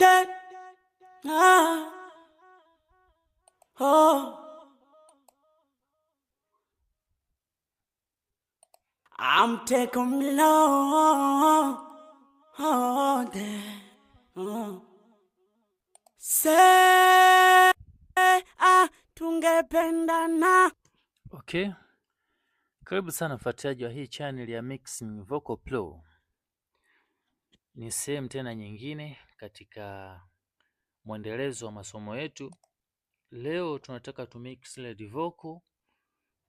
That, oh, I'm taking me long, oh, there. Say, tungependana. Okay, karibu sana mfuatiliaji wa hii channel ya Mixing Vocal Pro. Ni sehemu tena nyingine katika mwendelezo wa masomo yetu. Leo tunataka tumix lead vocal.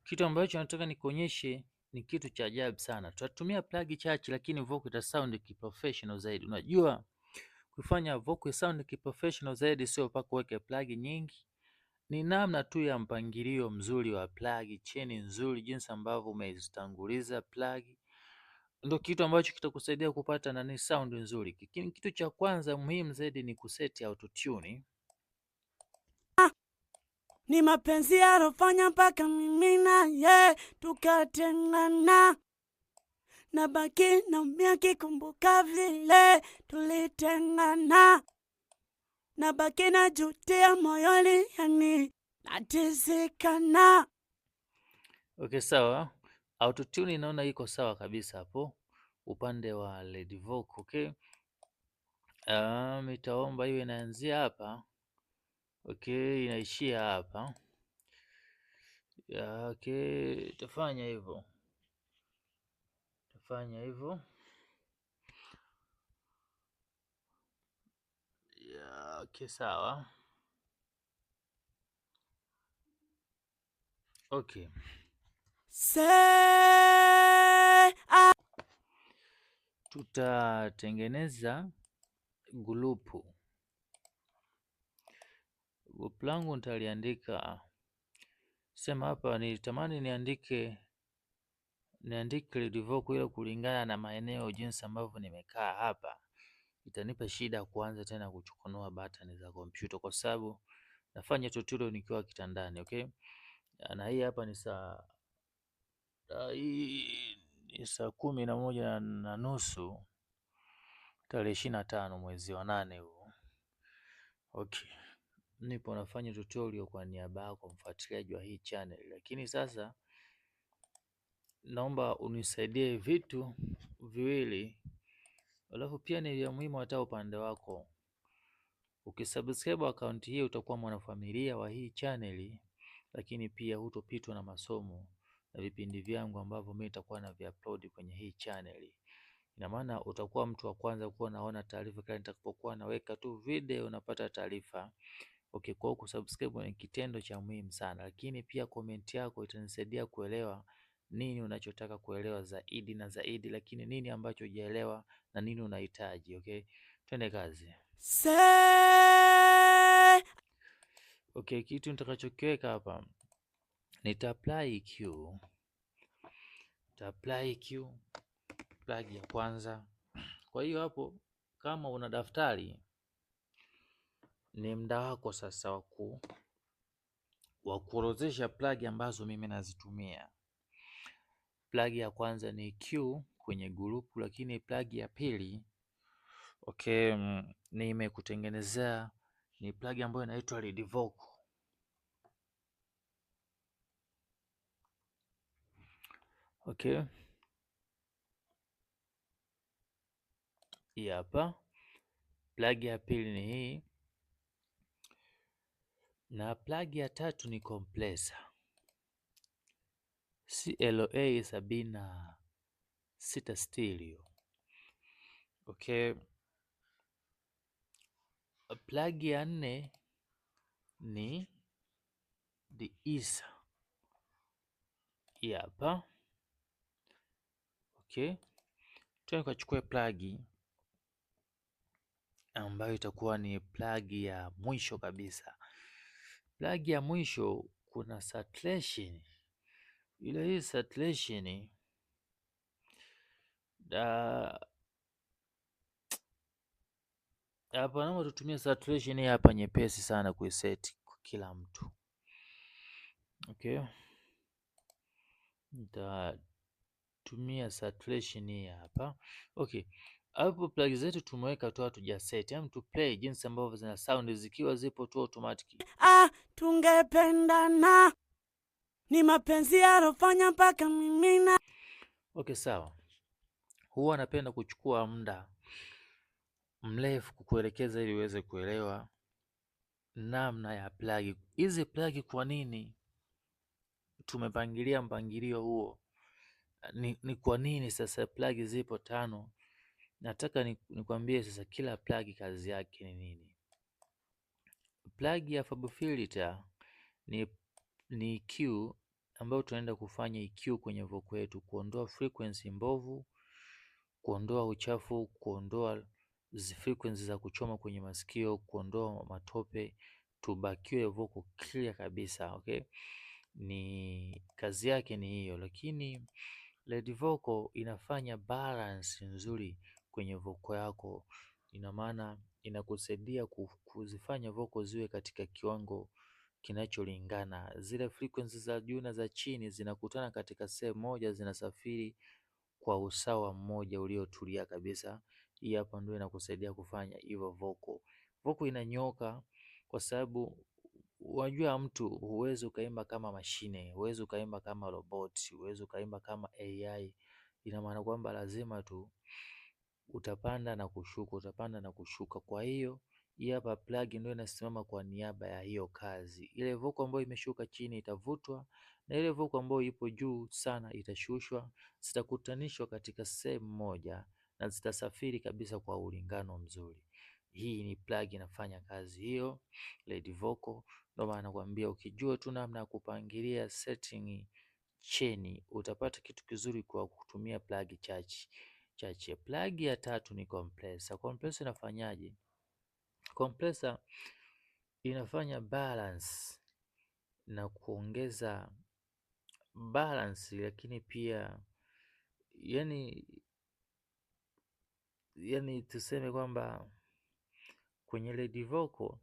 Kitu ambacho nataka nikuonyeshe ni kitu cha ajabu sana. Tutatumia plug chache lakini vocal ita sound kiprofessional zaidi. Unajua kufanya vocal sound kiprofessional zaidi sio mpaka uweke plug nyingi. Ni namna tu ya mpangilio mzuri wa plug, cheni nzuri, jinsi ambavyo umezitanguliza plug, ndio kitu ambacho kitakusaidia kupata sound nzuri. Kitu cha kwanza muhimu zaidi ni kuseti autotune. Ni mapenzi yarofanya mpaka mimi na ye tukatengana, na baki naumia kikumbuka vile tulitengana, na baki najutia moyoni, yani natizikana. Okay, sawa. Autotune inaona iko sawa kabisa hapo upande wa lead vocal, okay? Nitaomba hiyo inaanzia hapa. Okay, inaishia hapa. Okay, tafanya hivyo. Okay, sawa. Okay. Tutatengeneza grupu. Grupu langu nitaliandika, sema hapa nitamani niandike lead vocal ile kulingana na maeneo jinsi ambavyo nimekaa hapa. Itanipa shida kuanza tena kuchokonoa button za kompyuta kwa sababu nafanya tutorial nikiwa kitandani, okay? Na hii hapa ni saa 11:30 tarehe 25 mwezi wa 8 huu. Okay. Nipo nafanya tutorial kwa niaba yako mfuatiliaji wa hii channel, lakini sasa naomba unisaidie vitu viwili, alafu pia ni vya muhimu hata upande wako. Ukisubscribe account hii utakuwa mwanafamilia wa hii channel, lakini pia hutopitwa na masomo na vipindi vyangu ambavyo mimi nitakuwa na viupload kwenye hii channel. Ina maana utakuwa mtu wa kwanza kuwa naona taarifa kila nitakapokuwa naweka tu video, unapata taarifa. Okay, kwa kusubscribe ni kitendo cha muhimu sana, lakini pia comment yako itanisaidia kuelewa nini unachotaka kuelewa zaidi na zaidi, lakini nini ambacho hujaelewa na nini unahitaji. Okay, twende kazi. Okay, kitu nitakachokiweka hapa nita apply Q plug ya kwanza. Kwa hiyo hapo, kama una daftari, ni muda wako sasa wa kuorodhesha plug ambazo mimi nazitumia. Plug ya kwanza ni Q kwenye grupu, lakini plug ya pili, okay, nimekutengenezea ni plug ambayo inaitwa lead vocal. Okay, hii hapa plug ya pili ni hii, na plug ya tatu ni compressor CLA 76 stereo. Okay, plug ya nne ni deesser hii hapa. Okay, tukachukua plug ambayo itakuwa ni plug ya mwisho kabisa. Plug ya mwisho kuna saturation. Ile hii saturation hapa naomba tutumie saturation hii hapa nyepesi sana kuiset kwa kila mtu. Okay, nitatumia saturation hii hapa. Okay, Hapo plug zetu tumeweka tu, hatujaset, yaani tu play jinsi ambavyo zina sound zikiwa zipo tu automatic. Tungependana, ni mapenzi yarofanya mpaka mimi na. Okay, sawa. Huwa napenda kuchukua muda mrefu kukuelekeza ili uweze kuelewa namna ya plug hizi. Plug kwa nini tumepangilia mpangilio huo? Ni kwa nini sasa plug zipo 5? Nataka nikwambie sasa kila plug kazi yake ni nini. Plug ya Fab Filter ni EQ ambayo tunaenda kufanya EQ kwenye vocal yetu, kuondoa frequency mbovu, kuondoa uchafu, kuondoa frequency za kuchoma kwenye masikio, kuondoa matope, tubakiwe vocal clear kabisa. Okay, ni kazi yake ni hiyo. Lakini lead vocal inafanya balance nzuri kwenye vocal yako, ina maana inakusaidia kuzifanya vocal ziwe katika kiwango kinacholingana. Zile frequency za juu na za chini zinakutana katika sehemu moja, zinasafiri kwa usawa mmoja uliotulia kabisa. Hii hapa ndio inakusaidia kufanya hivyo vocal. Vocal inanyoka kwa sababu unajua, mtu huwezi ukaimba kama mashine, huwezi ukaimba kama robot, huwezi ukaimba kama AI. Ina maana kwamba lazima tu utapanda na kushuka, utapanda na kushuka. Kwa hiyo hii hapa plug ndio inasimama kwa niaba ya hiyo kazi. Ile vocal ambayo imeshuka chini itavutwa na ile vocal ambayo ipo juu sana itashushwa, zitakutanishwa katika sehemu moja na zitasafiri kabisa kwa ulingano mzuri. Hii ni plug inafanya kazi hiyo, lead vocal. Ndio maana nakwambia ukijua tu namna ya kupangilia setting cheni utapata kitu kizuri kwa kutumia plug chache. Plug ya 3 ni compressor. Compressor inafanyaje? Compressor inafanya balance na kuongeza balance, lakini pia yani tuseme kwamba kwenye lead vocal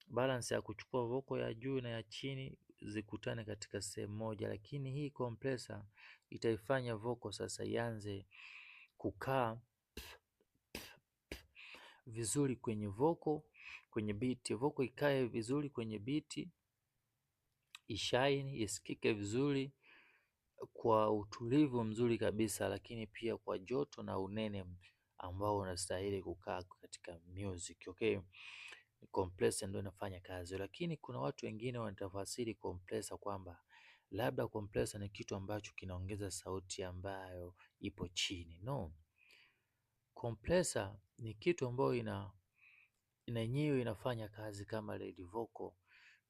balance ya kuchukua vocal ya juu na ya chini zikutane katika sehemu moja, lakini hii compressor itaifanya vocal sasa ianze kukaa vizuri kwenye vocal, kwenye beat. Vocal ikae vizuri kwenye beat, ishine, isikike vizuri kwa utulivu mzuri kabisa, lakini pia kwa joto na unene ambao unastahili kukaa katika music. Okay, compressor ndio inafanya kazi. Lakini kuna watu wengine wanatafasiri compressor kwamba labda compressor ni kitu ambacho kinaongeza sauti ambayo ipo chini. No, compressor ni kitu ambayo yenyewe inafanya kazi kama lead vocal,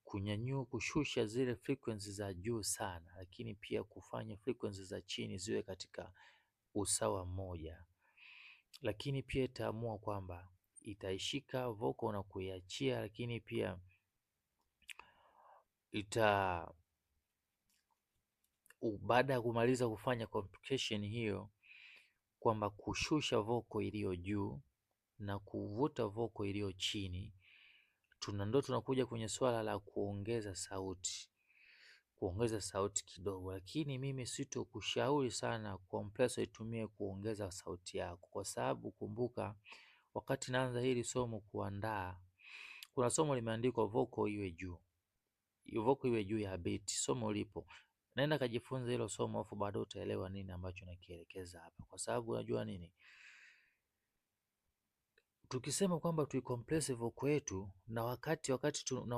kunyanyua, kushusha zile frequency za juu sana, lakini pia kufanya frequency za chini ziwe katika usawa mmoja. Lakini pia itaamua kwamba itaishika vocal na kuiachia, lakini pia baada ya kumaliza kufanya complication hiyo, kwamba kushusha vocal iliyo juu na kuvuta vocal iliyo chini, tunakuja kwenye swala la kuongeza sauti kidogo. Lakini mimi sitokushauri sana compressor itumie kuongeza sauti yako, kwa sababu kumbuka, wakati naanza hili somo kuandaa, kuna somo limeandikwa vocal iwe juu, vocal iwe juu ya beat. Somo lipo, naenda kajifunza hilo somo, afu baadaye utaelewa nini ambacho nakielekeza hapa, kwa sababu unajua nini, tukisema kwamba tuicompress vocal yetu na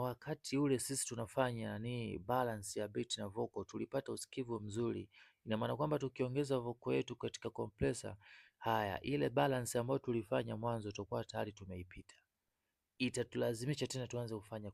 wakati ule sisi tunafanya balance ya beat na vocal, tulipata usikivu mzuri, ina maana kwamba tukiongeza vocal yetu katika compressor, haya, ile balance ambayo tulifanya mwanzo tutakuwa tayari tumeipita, itatulazimisha tena tuanze kufanya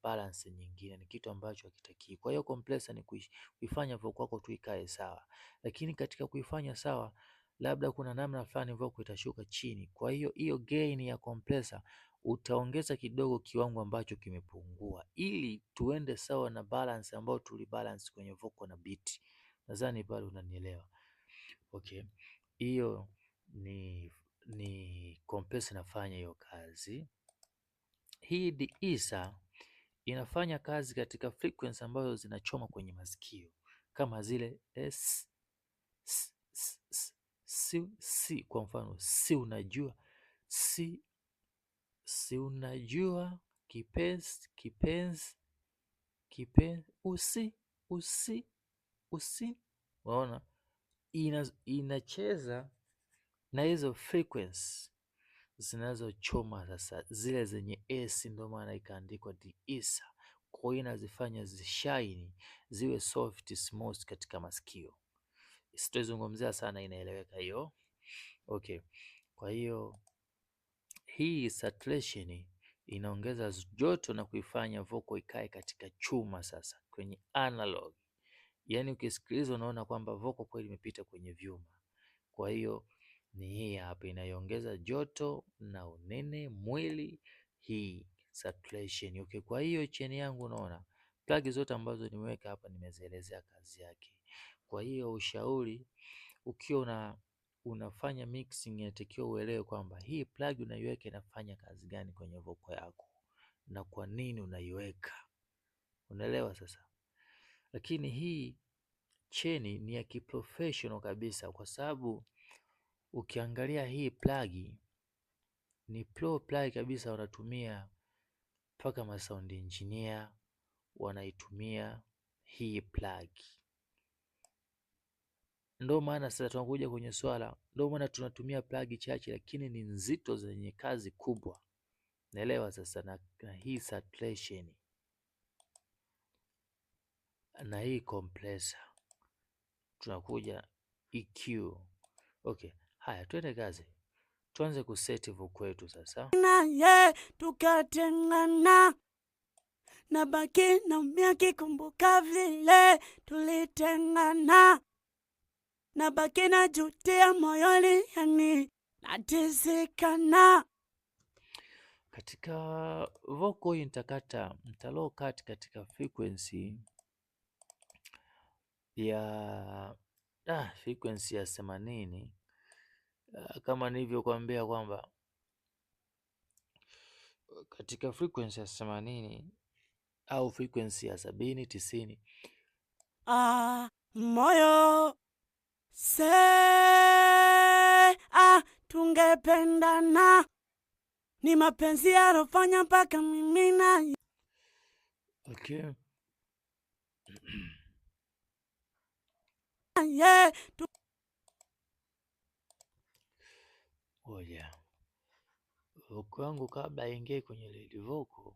balance nyingine. Ni kitu ambacho hakitaki. Kwa hiyo compressor ni kuifanya vocal yako tu ikae sawa, lakini katika kuifanya sawa, labda kuna namna fulani vocal itashuka chini. Kwa hiyo gain ya compressor utaongeza kidogo kiwango ambacho kimepungua, ili tuende sawa na balance ambayo tulibalance kwenye vocal na beat. Nadhani pale unanielewa. Okay, hiyo ni compressor inafanya hiyo kazi. Hii de-esser inafanya kazi katika frequency ambazo zinachoma kwenye masikio, kama zile S, S, S, S, si kwa mfano, si unajua, si unajua kipenzi, usi. Unaona, inacheza na hizo frequency zinazochoma sasa, zile zenye S, ndio maana ikaandikwa diisa. Kwa hiyo inazifanya zishaini, ziwe soft smooth katika masikio. Sitozungumzia sana, inaeleweka hiyo. Okay, kwa hiyo hii saturation inaongeza joto na kuifanya vocal ikae katika chuma sasa, kwenye analog. Yaani ukisikiliza unaona kwamba vocal kweli imepita kwenye vyuma. Kwa hiyo ni hii hapa inayoongeza joto na unene mwili, hii saturation. Okay, kwa hiyo cheni yangu unaona plug zote ambazo nimeweka hapa nimezielezea kazi yake. Kwa hiyo ushauri, ukiwa unafanya mixing inatakiwa uelewe kwamba hii plug unaiweka inafanya kazi gani kwenye vocal yako na kwa nini unaiweka. Unaelewa sasa? Lakini hii cheni ni ya kiprofessional kabisa, kwa sababu ukiangalia hii plug ni pro plug kabisa, wanatumia mpaka ma sound engineer wanaitumia hii plug. Ndio maana sasa tunakuja kwenye swala, ndio maana tunatumia plug chache lakini ni nzito zenye kazi kubwa. Naelewa sasa, na hii saturation na hii compressor, tunakuja EQ. Okay, haya twende kazi, tuanze kuseti vocal yetu sasa. naye tukatengana, nabaki naumia kikumbuka vile tulitengana, nabaki najutia moyoni, yani natizikana. Katika vocal hii nitalow cut katika frequency ya frequency ya 80, kama nilivyokuambia kwamba katika frequency ya 80 au frequency ya 70, 90, moyo se tungependana, ni mapenzi yarofanya mpaka mimi na okay. ye Oja vocal yangu kabla aingie kwenye lead vocal,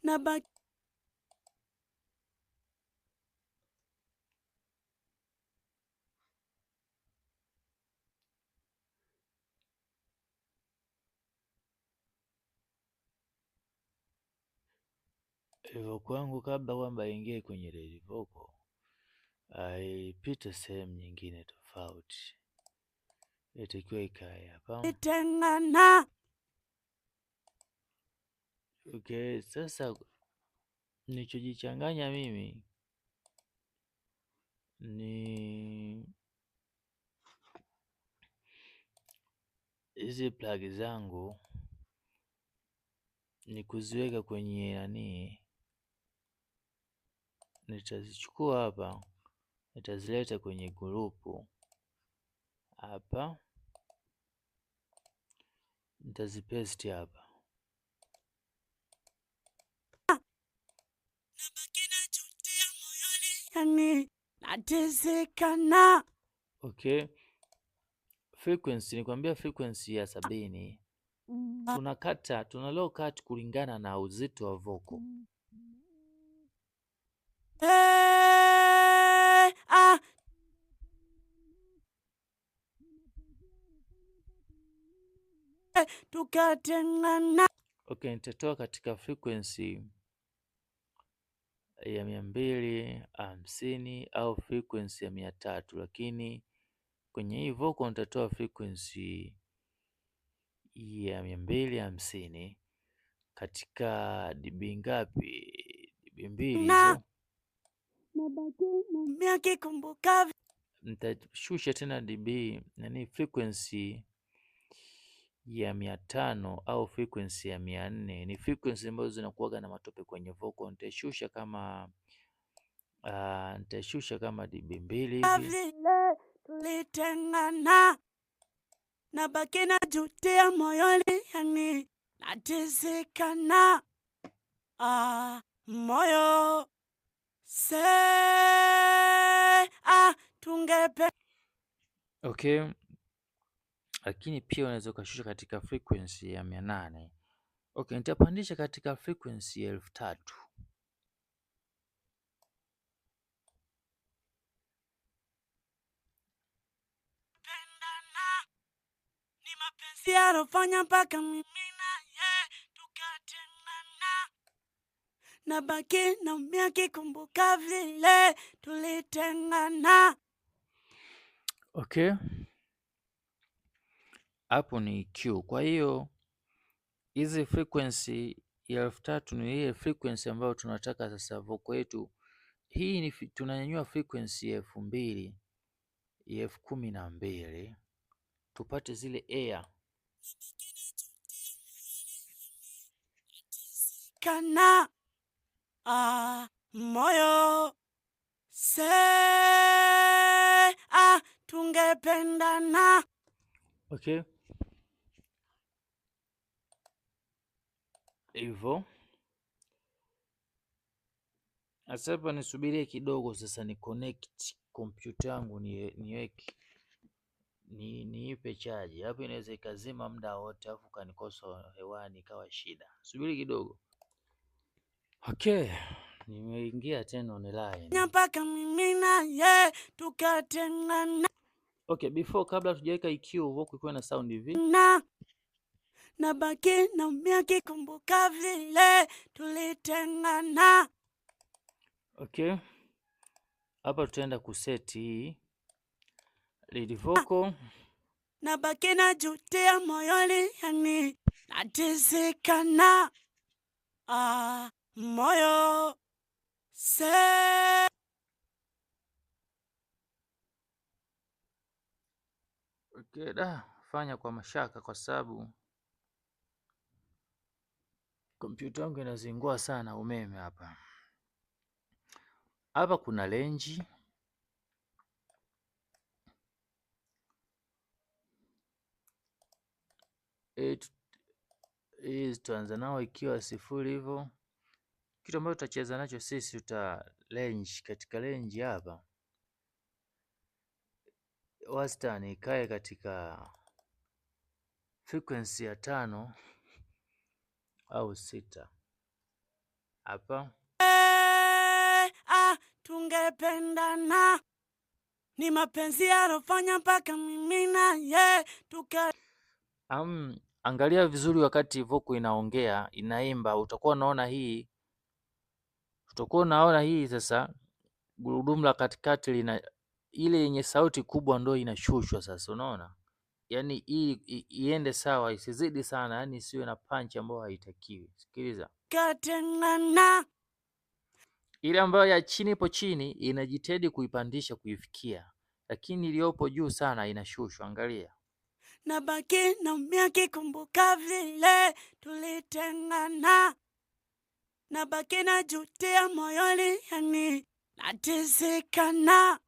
nabaki vocal yangu kabla kwamba aingie kwenye lead vocal aipite sehemu nyingine tofauti, itakiwa ikae hapa. tengana. Okay, sasa nilichojichanganya mimi ni hizi plug zangu ni kuziweka kwenye nani, nitazichukua hapa, nitazileta kwenye grupu hapa, nitazipaste hapa. Nabaki najutia moyoni, yani natizikana. Okay, frequency nikwambia, frequency ya 70 tuna low cut kulingana na uzito wa vocal. Tukatengana. Okay, nitatoa katika frequency ya 250 au frequency ya 300, lakini kwenye hii vocal nitatoa frequency ya 250 katika dB ngapi? dB 2 hizo. Nakikumbuka Nitashusha tena dB nani frequency ya 500 au frequency ya 400. Ni frequency ambazo zinakuwaga na matope kwenye vocal. Nitashusha kama dB 2 hivi. tulitengana, nabaki najutia moyoni, yani natizikana, moyo tungepe. Okay, lakini pia unaweza ukashusha katika frequency ya 800. Okay, nitapandisha katika frequency ya 3000. Ni mapenzi yanofanya mpaka mimi naye tukatengana, nabaki naumia kikumbuka vile tulitengana. Okay, hapo ni Q. Kwa hiyo hizi frequency ya 3000 ni ile frequency ambayo tunataka sasa vocal yetu hii ni tunanyanyua frequency ya 2000 ya 10012 tupate zile air kana moyo tungependana. Okay, hivyo sasa hapa nisubirie kidogo sasa, ni connect kompyuta yangu niweke niipe chaji. Hapo inaweza ikazima muda wote afu kanikosa hewani ikawa shida. Subiri kidogo. Okay, nimeingia tena online. Mpaka mimi naye tukatengana. Okay, before kabla tujaweka EQ vocal ikuwa na sound hivi. Nabaki naumia kikumbuka vile tulitengana. Okay, hapa tutaenda kuseti hii lead vocal. Nabaki najutia moyoni, yani natizikana, moyo Okay, fanya kwa mashaka kwa sababu kompyuta yangu inazingua sana umeme hapa. Hapa kuna range hii tutaanza nao ikiwa 0 hivyo. Kitu ambacho tutacheza nacho sisi range, katika range hapa wastani ikae katika frequency ya 5 au 6 hapa. tungependana, ni mapenzi yanofanya mpaka mimi naye angalia vizuri wakati vocal inaongea inaimba, utakuwa unaona hii sasa gurudumu la katikati lina ile yenye sauti kubwa ndo inashushwa sasa, unaona? Yaani hii iende sawa, isizidi sana, yani isiwe na punch ambayo haitakiwi. Sikiliza. Katengana. Ile ambayo ya chini ipo chini inajitahidi kuipandisha kuifikia, lakini iliyopo juu sana inashushwa. Angalia. Nabaki naumia kikumbuka vile tulitengana, nabaki najutia moyoni, yani natizikana,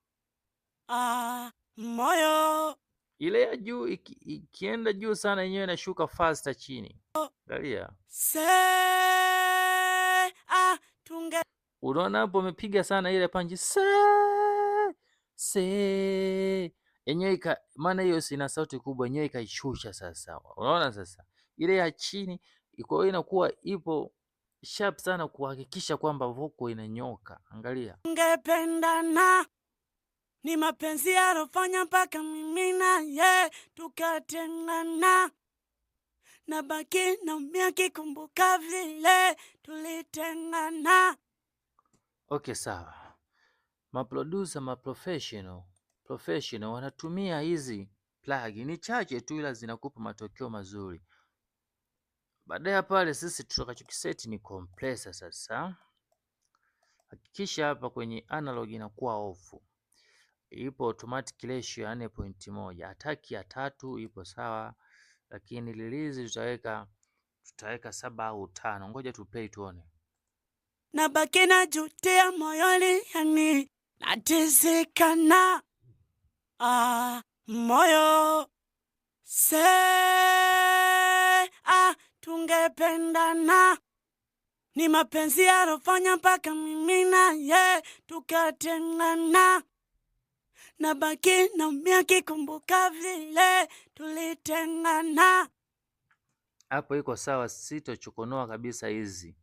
moyo. Ile ya juu ikienda juu sana yenyewe inashuka faster chini. Angalia. Unaona hapo umepiga sana ile panji yenyewe maana hiyo ina sauti kubwa, yenyewe ikaishusha sasa. Unaona sasa ile ya chini iko inakuwa ipo sharp sana kuhakikisha kwamba vocal inanyoka. Angalia. Tungependana, ni mapenzi yanofanya mpaka mimi naye tukatengana, nabaki naumia kikumbuka vile tulitengana. Okay, sawa. Maproducer professional wanatumia hizi plug, ni chache tu ila zinakupa matokeo mazuri. Baadaye pale sisi tutakachokiseti ni compressor. Sasa hakikisha hapa kwenye analog inakuwa off, ipo automatic ratio ya 4.1, ataki ya 3 ipo sawa, lakini release tutaweka 7 au 5. Ngoja tu play tuone. Nabaki najutia moyoni, yani natizikana, moyo se tungependana. Ni mapenzi yalofanya mpaka mimi naye tukatengana. Nabaki naumia kikumbuka vile tulitengana. Hapo iko sawa, sitochokonoa kabisa hizi,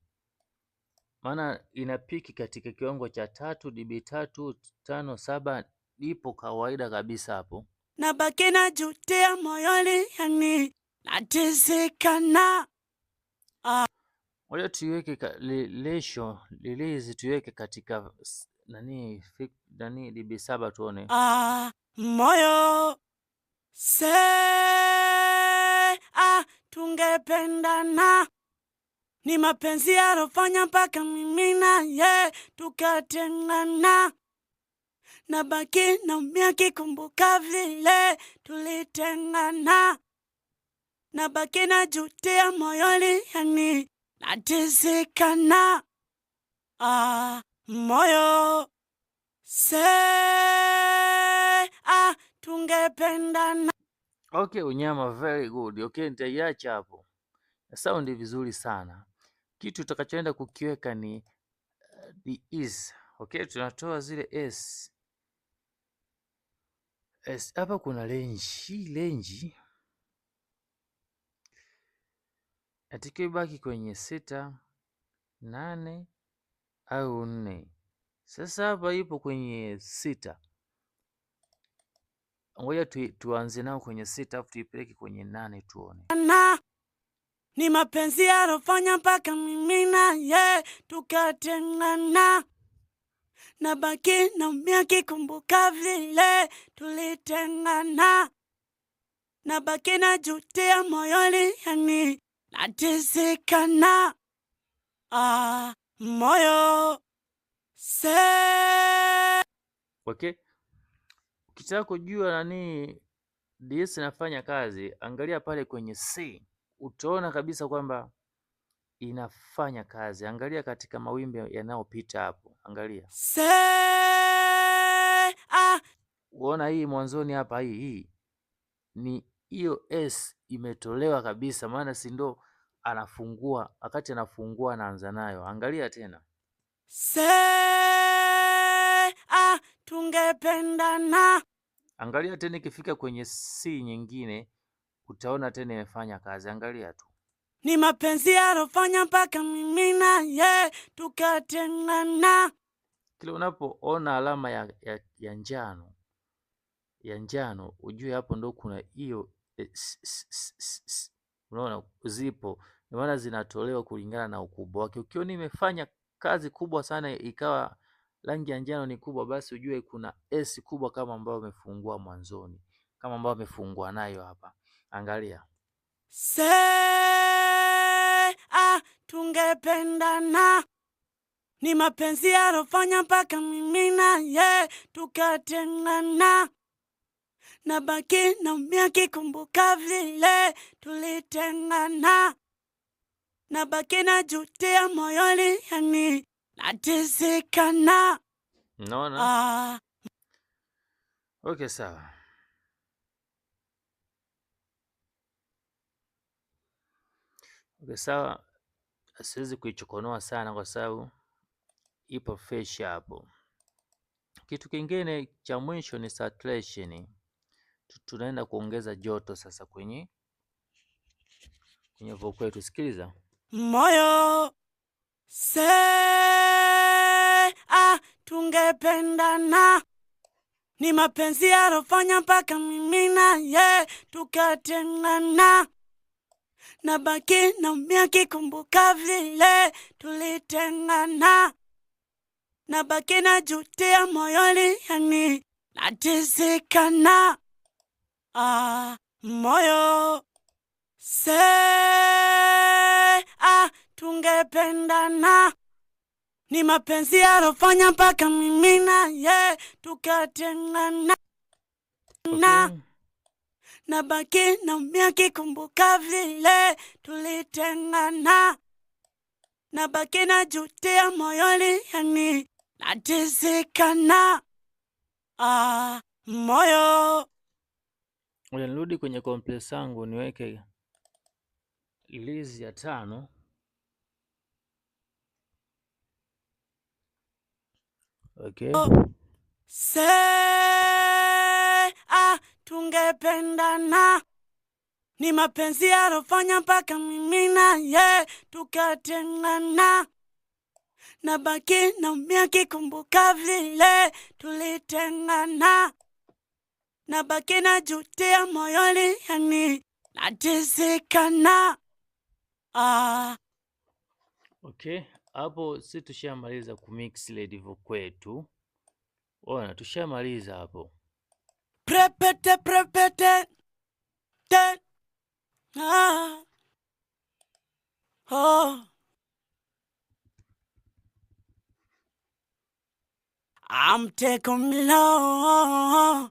maana inapiki katika kiwango cha 3 dB 3 5 7, ipo kawaida kabisa hapo. Nabaki najutia moyoni, yani natizikana. Ngoja tuiweke lesho lilizi, tuiweke katika nani dB 7 tuone. Moyo se tungependana. Ni mapenzi yalofanya mpaka mimi naye tukatengana. Nabaki naumia kikumbuka vile tulitengana. Nabaki najutia moyoni, yani natizikana. Moyo se tungependana. Okay, unyama, very good. Okay, nitaiacha hapo. Sound vizuri sana. Kitu utakachoenda kukiweka ni the is. Okay, tunatoa zile s. Hapa kuna range. Hii range natakiwa ibaki kwenye 6, 8 au 4. Sasa hapa ipo kwenye 6. Ngoja tuanze nao kwenye 6 afu tuipeleke kwenye 8 tuone. Ni mapenzi yalofanya mpaka mimi naye tukatengana. Nabaki naumia kikumbuka vile tulitengana. Nabaki najutia moyoni, yani natizikana. Moyo se. Okay, ukitaka kujua nani DS inafanya kazi, angalia pale kwenye C, utaona kabisa kwamba inafanya kazi. Angalia katika mawimbi yanayopita hapo, angalia se. Uona hii mwanzoni hapa, hii ni hiyo S imetolewa kabisa, maana si ndo anafungua, wakati anafungua anaanza nayo. Angalia tena se tungependana. Angalia tena ikifika kwenye C nyingine utaona tena imefanya kazi. Angalia tu. Ni mapenzi yalofanya mpaka mimi naye tukatengana. Kila unapoona alama ya njano ujue hapo ndo kuna hiyo unaona zipo, ndio maana zinatolewa kulingana na ukubwa wake. Ukiona imefanya kazi kubwa sana ikawa rangi ya njano ni kubwa, basi ujue kuna S kubwa kama ambayo umefungua mwanzoni, kama ambayo umefungua nayo hapa. Angalia se tungependana. Ni mapenzi yalofanya mpaka mimi naye tukatengana. Nabaki naumia kikumbuka vile tulitengana. Nabaki najutia moyoni, yani natizikana. unaona. Okay, sawa. Okay, sawa. Siwezi kuichokonoa sana kwa sababu ipo fresh hapo. Kitu kingine cha mwisho ni saturation. Tunaenda kuongeza joto sasa kwenye vocal yetu. Sikiliza. Moyo se tungependana. Ni mapenzi yalofanya mpaka mimi naye tukatengana. Nabaki naumia kikumbuka vile tulitengana. Nabaki najutia moyoni, yani natizikana. Moyo se tungependana. Ni mapenzi yalofanya mpaka mimi naye tukatengana. Okay. Nabaki naumia kikumbuka vile tulitengana. Nabaki najutia moyoni, yani natizikana. moyo. Ngoja nirudi kwenye compress yangu niweke release ya 5. Okay. Tungependana, ni mapenzi yalofanya mpaka mimi na yeye tukatengana. Nabaki naumia kikumbuka vile tulitengana. Nabaki najutia moyoni, yani natizikana. Okay, hapo si tushamaliza kumix ile divo kwetu. Ona, tushamaliza hapo. Prepete te. I'm taking low.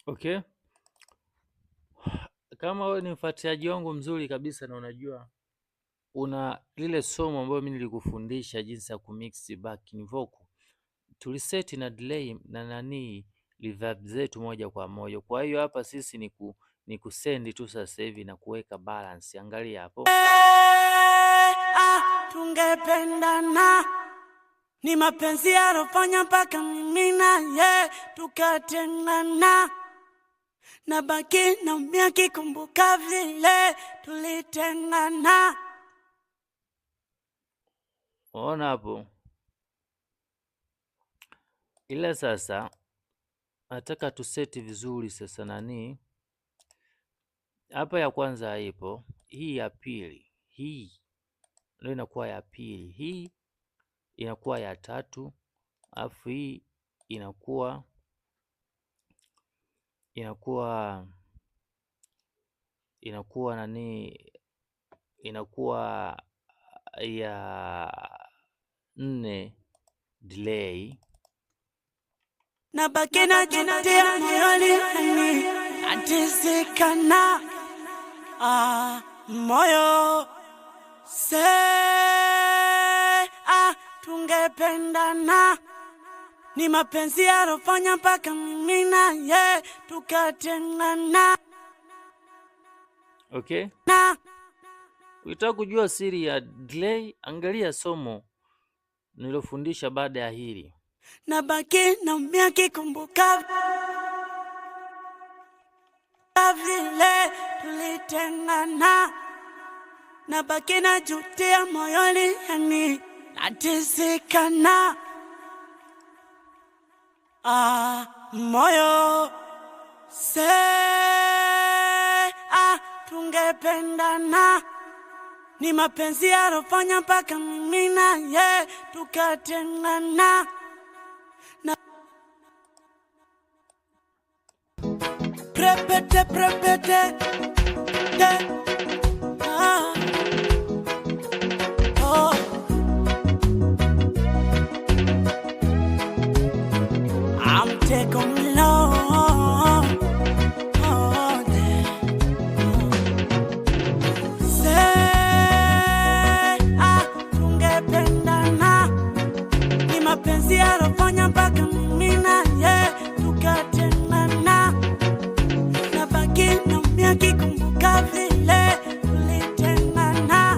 Okay, kama wewe ni mfuatiliaji wangu mzuri kabisa na unajua una lile somo ambayo mimi nilikufundisha jinsi ya kumix backing vocal, tuliseti na delay na reverb zetu moja kwa moja. Kwa hiyo hapa sisi ni kusendi tu sasa hivi na kuweka balance. Angalia hapo. Tungependana, ni mapenzi yalofanya mpaka mimi na yeye tukatengana. Nabaki naumia kikumbuka vile tulitengana. Ona hapo. Ila sasa nataka tuseti vizuri sasa hapa ya kwanza haipo, hii ya pili, hii ndio inakuwa ya pili, hii inakuwa ya tatu, alafu hii inakuwa inakuwa ya 4 delay. Nabaki najutia moyoni, natizikana. Moyo. Tungependana, ni mapenzi yalofanya mpaka mimi na yeye tukatengana. Okay, ukitaka kujua siri ya delay, angalia somo nilofundisha baada ya hili. Nabaki naumia kikumbuka vile tulitengana. Nabaki najutia moyoni, yani natizikana. Moyo. Tungependana, ni mapenzi yalofanya mpaka mimi na yeye tukatengana. Prepete te. I'm taking low. Tungependana, ni mapenzi yalofanya mpaka mimi na yeye tukatengana. Nabaki naumia kikumbuka vile tulitengana.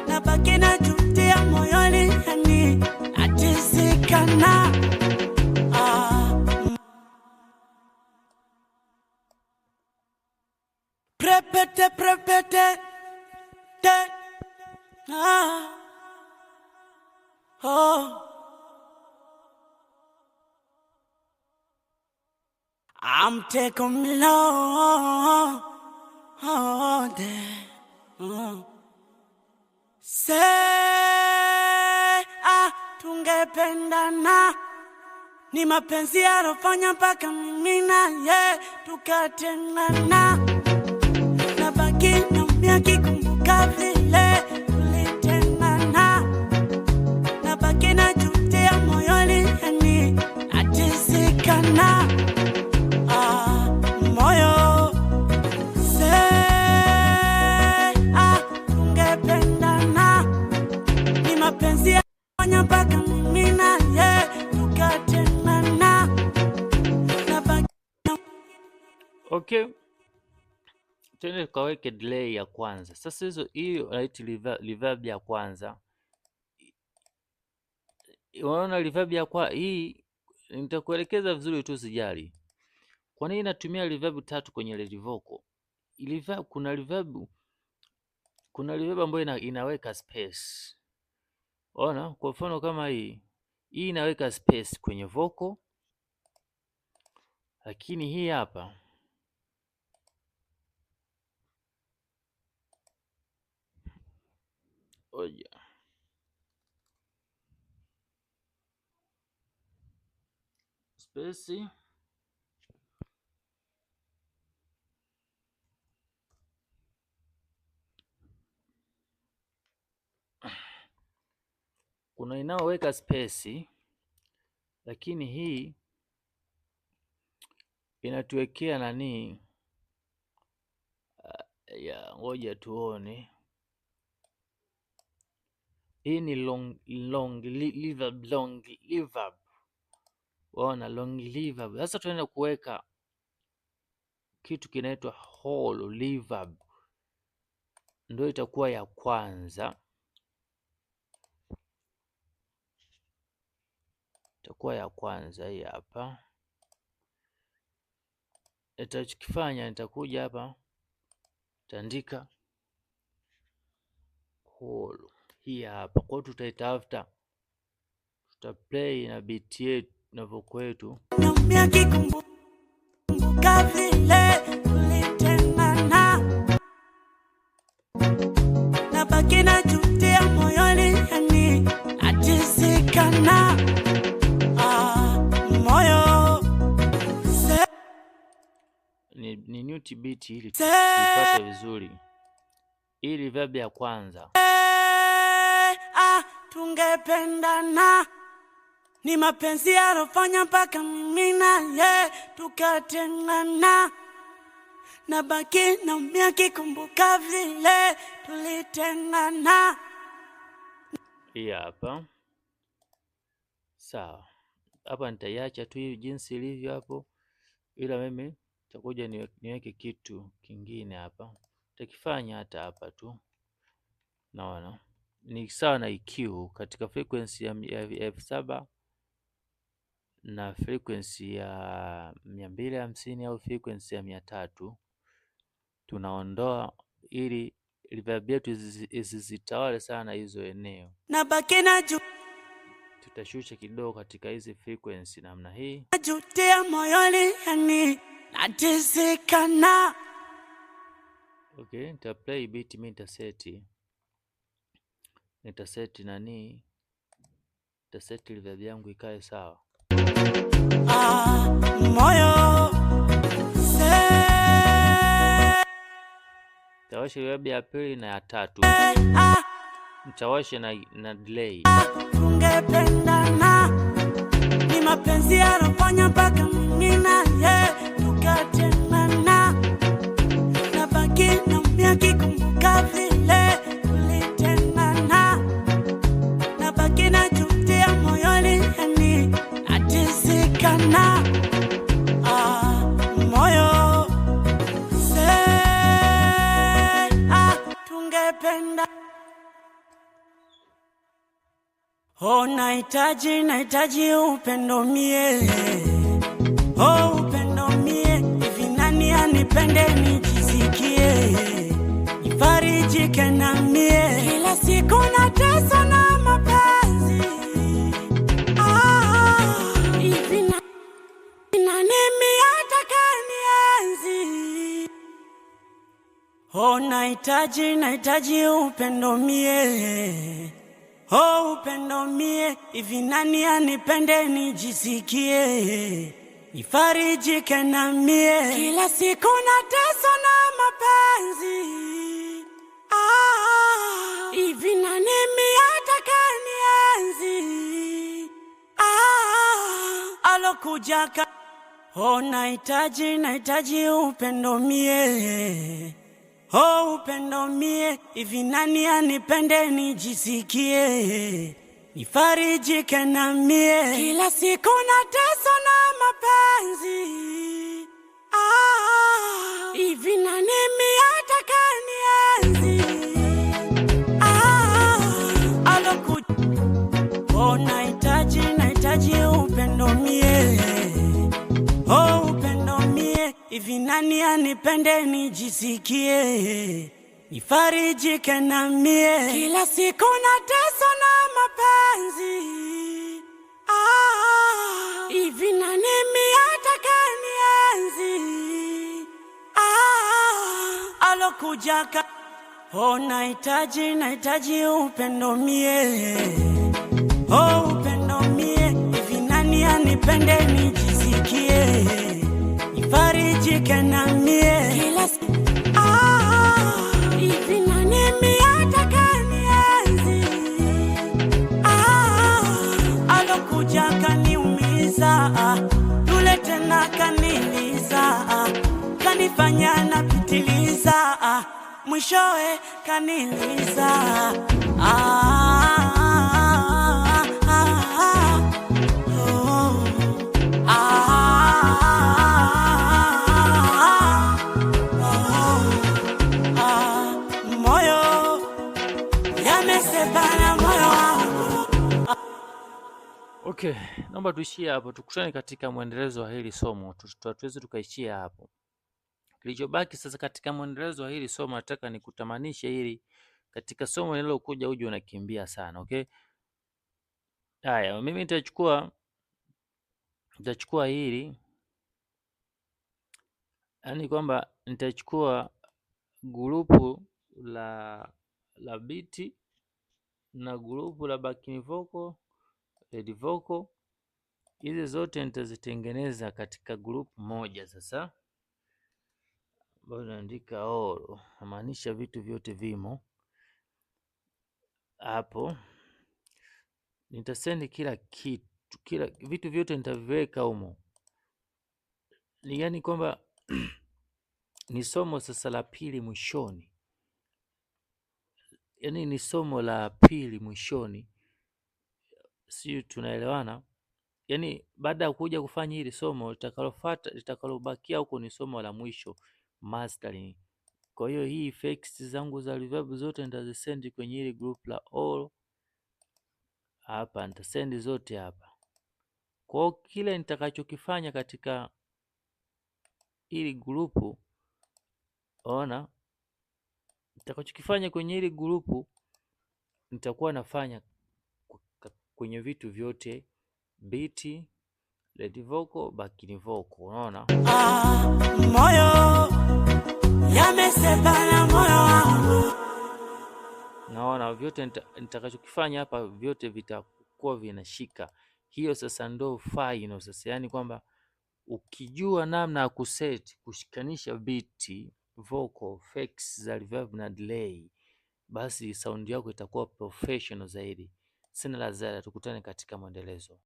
Nabaki najutia moyoni, yani natizikana. Prepete te. I'm taking low. Tungependana, ni mapenzi yalofanya mpaka mimi na yeye tukatengana. Nabaki naumia kikumbuka vile tulitengana. Nabaki najutia moyoni, yani natizikana. Moyo. Okay, tuende tukaweke delay ya kwanza. Sasa hiyo right reverb ya kwanza, unaona reverb ya hii nitakuelekeza vizuri tu, sijali. Kwa nini natumia reverb 3 kwenye lead vocal? Kuna reverb ambayo inaweka space. Ona, kwa mfano kama hii inaweka space kwenye vocal, lakini hii hapa space kuna inaoweka space, lakini hii inatuwekea nani ya ngoja tuone. Hii ni long reverb. Waona, long reverb. Sasa tunaenda kuweka kitu kinaitwa whole reverb, ndio itakuwa ya kwanza. Hii hapa. Nitachokifanya, nitakuja hapa, nitaandika whole. Hii hapa. Kwa hiyo tutaitafuta, tutaplay na beat yetu na vocal yetu. Ni newt beat ili tupate vizuri. Hii reverb ya kwanza. Tungependana, ni mapenzi yarofanya mpaka mimi naye tukatengana, na baki naumia kikumbuka vile tulitengana. Hii hapa. Sawa, hapa nitaiacha tu hivi jinsi ilivyo hapo, ila mimi nitakuja niweke kitu kingine hapa. Nitakifanya hata hapa tu. Naona ni sawa na EQ katika frequency ya F7 na frequency ya 250 au frequency ya 300. Tunaondoa ili reverb yetu isizitawale sana hizo eneo. Na baki na tutashusha kidogo katika hizi frequency namna hii. Najutia moyoni, yani natizikana. Okay, nita play beat, mimi nitaseti nani, nitaseti reverb yangu ikae sawa. Moyo tawasha reverb ya pili na ya tatu. Nitawasha na delay. Tungependana, ni mapenzi yarofanya mpaka mimi naye tukatengana, na baki naumia kikumbuka vile tulitengana, na baki najutia moyoni, yani natizikana. Moyo tungependa. Oh, nahitaji upendo mie. Oh, upendo mie. Hivi nani anipende nijisikie, nifarijike na mie. Kila siku nateswa na mapenzi. Hivi nani ataka nienzi. Oh, nahitaji upendo mie. Oh, upendo mie. Hivi nani anipende nijisikie, nifarijike na mie. Kila siku nateswa na mapenzi. Hivi nani ataka nienzi. Alokujaka. Oh, nahitaji upendo mie. Oh, upendo mie. Hivi nani anipende nijisikie, nifarijike na mie. Kila siku nateswa na mapenzi. hivi na nimi ataka nienzi alokuja. Oh, nahitaji upendo mie, oh upendo mie. Hivi nani anipende nijisikie, nifarijike na mie. Kila siku nateswa na mapenzi, hivi nani mimi ataka nienzi alokuja. Oh, nahitaji upendo mie, oh upendo mie. Hivi nani anipende nijisikie, nifarijike na mie. Kila hivi nani mimi ataka nienzi alokuja kaniumiza, yule tena kaniliza, kanifanya napitiliza, mwishowe kaniliza. Moyo yamesebana moyo wangu. Okay, naomba tuishie hapo, tukutane katika mwendelezo wa hili somo. Tuwezi tukaishia hapo. Kilichobaki sasa katika mwendelezo wa hili somo, nataka nikutamanishe hili katika somo linalokuja uje unakimbia sana, okay? Haya, mimi nitachukua hili, yaani kwamba nitachukua grupu la biti na grupu la backing vocal, lead vocal. Hizi zote nitazitengeneza katika grupu moja sasa, ambayo naandika all, namaanisha vitu vyote vimo hapo. Nitasendi kila kitu, vitu vyote nitaviweka humo. Ni yani kwamba ni somo sasa la pili mwishoni, yani ni somo la pili mwishoni, si tunaelewana? Yani baada ya kuja kufanya hili somo, litakalobakia huko ni somo la mwisho, mastering. Kwa hiyo hii effects zangu za reverb zote nitazisendi kwenye hili group la all hapa, nitasendi zote hapa. Kwa hiyo kile nitakachokifanya katika hili grupu, ona, nitakachokifanya kwenye hili grupu nitakuwa nafanya kwenye vitu vyote, beat, lead vocal, backing vocal, unaona? Moyo yamesebana moyo wangu. Naona vyote nitakachokifanya hapa vyote vitakuwa vinashika. Hiyo sasa ndo final sasa, yani kwamba ukijua namna ya kushikanisha beat, vocal, effects za reverb na delay, basi sound yako itakuwa professional zaidi. Sina la ziada, tukutane katika mwendelezo.